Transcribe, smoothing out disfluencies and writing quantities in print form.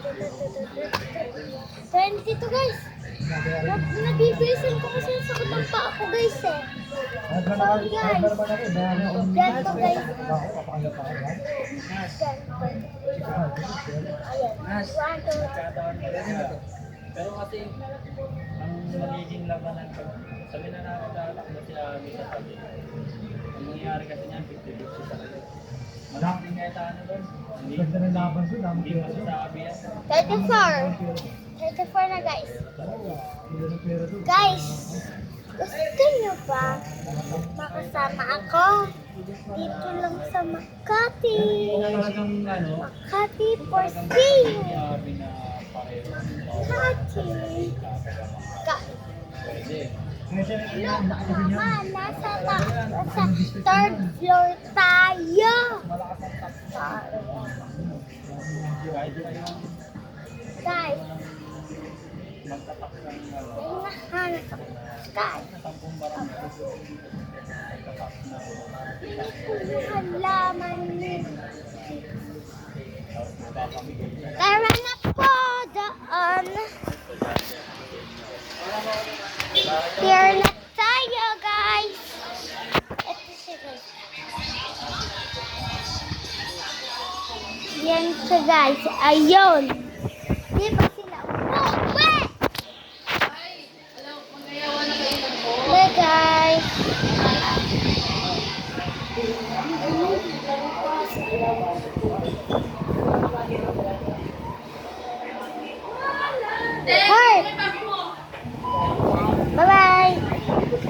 22 guys. Nabibilisan ko kasi sa sakit ng paa ko guys eh. Sorry guys. Ganito guys. Ayan. Nas, 1, 2, 3. katawan mo rin na. Pero kasi, ang magiging labanan ko, sabi na namin tatakbo si Abby sa tabi. Ang mangyayari kasi niyan, 50-50 sa kanya. Malaki nga ito ano doon. Hindi Ganda ng laban doon, dami hindi pera. pa sa Abby yan. 34 na guys. Hindi ng pera doon. Guys, gusto nyo ba makasama ako dito lang sa Makati? Talagang ano, Makati for si sale. Abby na pareho. Makati. Pwede. Kasi Look nakakabili niya. naman, nasa third floor tayo. Kahit pa yung Guys, magtatak ng ano, may nahanap ako. Guys, 10 barangay. Magtatak na halaman niyo. tapos magpapamigay siya. Tara na po doon. Here na tayo, guys. Ito siya, guys. Yan siya, guys. Ayun. Di ba sila umuwi? Hey, guys.